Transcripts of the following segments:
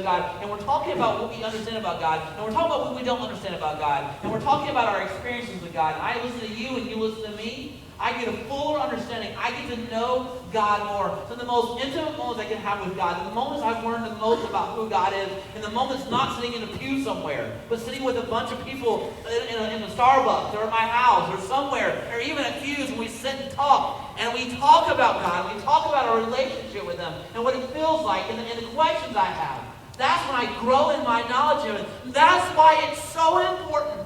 God, and we're talking about what we understand about God, and we're talking about what we don't understand about God, and we're talking about our experiences with God, and I listen to you and you listen to me, I get a fuller understanding. I get to know God more. So the most intimate moments I can have with God, the moments I've learned the most about who God is, and the moments not sitting in a pew somewhere, but sitting with a bunch of people in a Starbucks or at my house or somewhere, or even at pews, and we sit and talk. And we talk about God, and we talk about our relationship with Him, and what it feels like, and the questions I have. That's when I grow in my knowledge of Him. That's why it's so important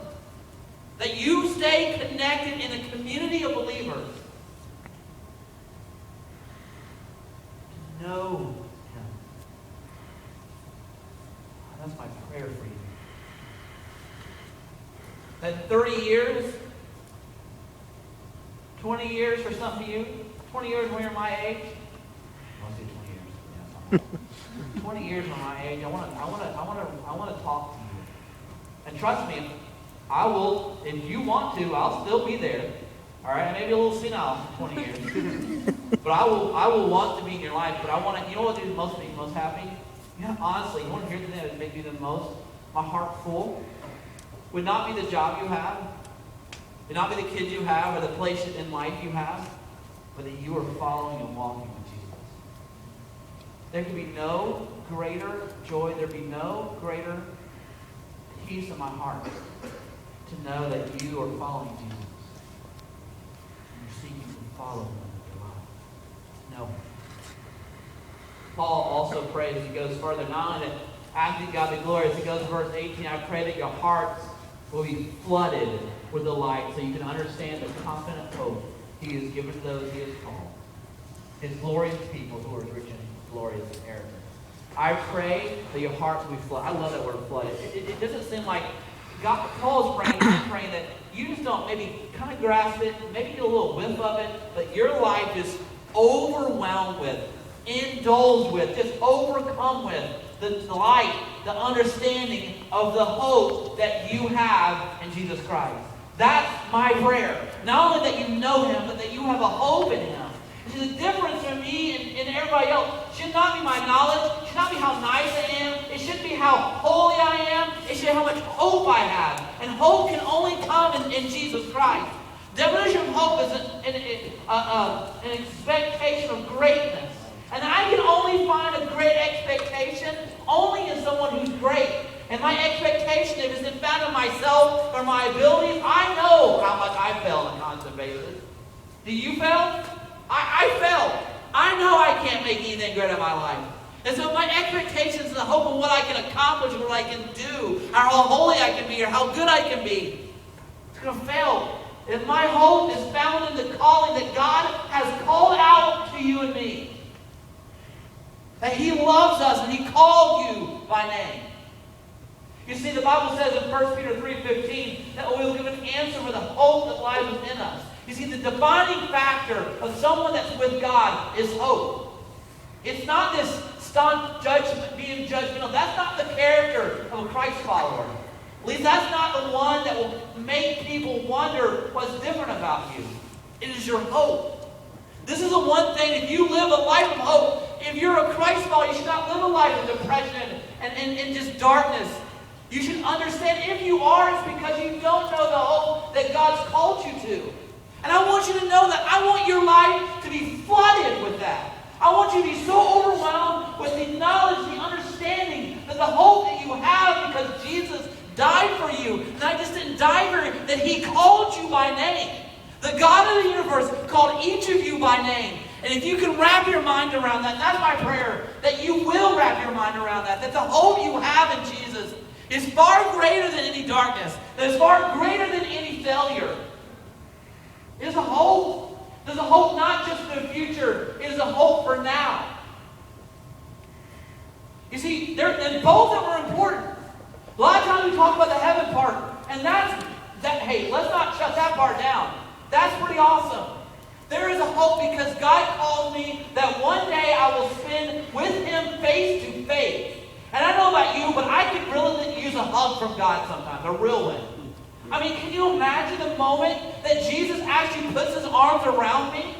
that you stay connected in a community of believers to know Him. That's my prayer for you. That 30 years, 20 years for some of you, 20 years when you're my age. I'll say 20 years. Yeah, 20 years when my age. I want to talk to you. And trust me, I will, if you want to, I'll still be there. All right, maybe a little senile for 20 years. But I will want to be in your life. But I want to, you know what would make me most happy? Yeah, honestly, you want to hear the thing that would make me the most? My heart full. Would not be the job you have. Would not be the kids you have or the place in life you have. But that you are following and walking with Jesus. There can be no greater joy. There can be no greater peace in my heart to know that you are following Jesus. And you're seeking to follow Him in your life. No. Paul also prays as he goes further, not only that asking God the glory, as he goes to verse 18, I pray that your hearts will be flooded with the light so you can understand the confident hope He has given to those He has called. His glorious people who are rich in glorious inheritance. I pray that your hearts will be flooded. I love that word flooded. It doesn't seem like God, Paul is praying that you just don't maybe kind of grasp it, maybe get a little whiff of it, but your life is overwhelmed with, indulged with, just overcome with the light, the understanding of the hope that you have in Jesus Christ. That's my prayer. Not only that you know Him, but that you have a hope in Him. See, the difference for me and everybody else should not be my knowledge, should not be how nice I am, it shouldn't be how holy I am, it should be how much hope I have. And hope can only come in Jesus Christ. Definition of hope is an expectation of greatness. And I can only find a great expectation only in someone who's great. And my expectation, if it's found in myself or my abilities, I know how much I fail on a constant basis. Do you fail? I fail. I know I can't make anything great in my life. And so my expectations and the hope of what I can accomplish, what I can do, or how holy I can be, or how good I can be, it's going to fail. If my hope is found in the calling that God has called out to you and me, that He loves us and He called you by name. You see, the Bible says in 1 Peter 3:15 that we will give an answer for the hope that lies within us. You see, the defining factor of someone that's with God is hope. It's not this staunch judgment, being judgmental. That's not the character of a Christ follower. At least that's not the one that will make people wonder what's different about you. It is your hope. This is the one thing, if you live a life of hope, if you're a Christ follower, you should not live a life of depression and just darkness. You should understand if you are, it's because you don't know the hope that God's called you to. And I want you to know that. I want your life to be flooded with that. I want you to be so overwhelmed with the knowledge, the understanding, that the hope that you have because Jesus died for you. And I just didn't die for you, that He called you by name. The God of the universe called each of you by name. And if you can wrap your mind around that, that's my prayer, that you will wrap your mind around that the hope you have in Jesus is far greater than any darkness, that is far greater than any failure. It is a hope. There's a hope not just for the future, it is a hope for now. You see, and both of them are important. A lot of times we talk about the heaven part, and hey, let's not shut that part down. That's pretty awesome. There is a hope because God called me that one day I will spend with Him face to face. And I don't know about you, but I could really use a hug from God sometimes, a real one. I mean, can you imagine the moment that Jesus actually puts His arms around me?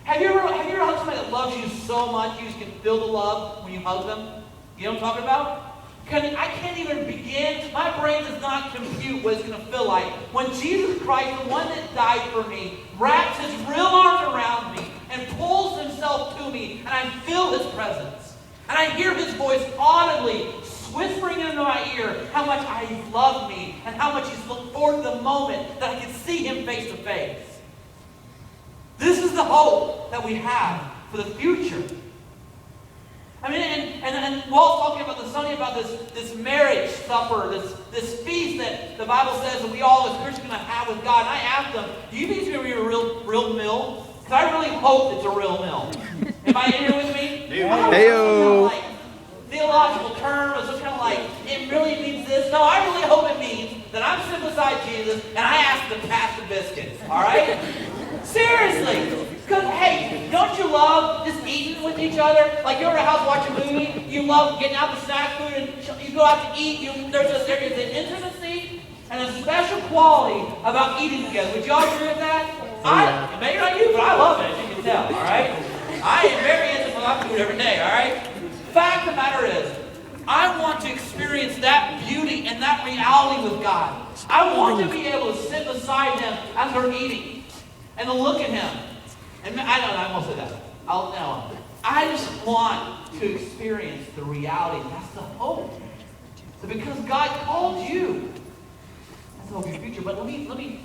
Have you ever hugged somebody that loves you so much you just can feel the love when you hug them? You know what I'm talking about? I can't even begin. My brain does not compute what it's going to feel like when Jesus Christ, the one that died for me, wraps his real arms around me and pulls himself to me, and I feel his presence. And I hear his voice audibly whispering into my ear how much he loved me and how much he's looked forward to the moment that I can see him face to face. This is the hope that we have for the future. I mean, and Walt's talking about this Sunday about this marriage supper, this feast that the Bible says that we all as Christians are going to have with God. And I asked them, do you think it's going to be a real meal? Because I really hope it's a real meal. Am I in here with me? Hey-o. Like theological term or some kind of like, it really means this. No, I really hope it means that I'm sitting beside Jesus and I ask him to pass the biscuits. All right? Seriously. Because, hey, don't you love just eating with each other? Like, you're at a house watching a movie, you love getting out the snack food, and you go out to eat. There is an intimacy and a special quality about eating together. Would y'all agree with that? Maybe not you, but I love it, as you can tell, all right? I am very intimate with my food every day, all right? Fact of the matter is, I want to experience that beauty and that reality with God. I want to be able to sit beside him as we're eating and to look at him. And I won't say that. I just want to experience the reality. That's the hope. So because God called you, that's the hope of your future. But let me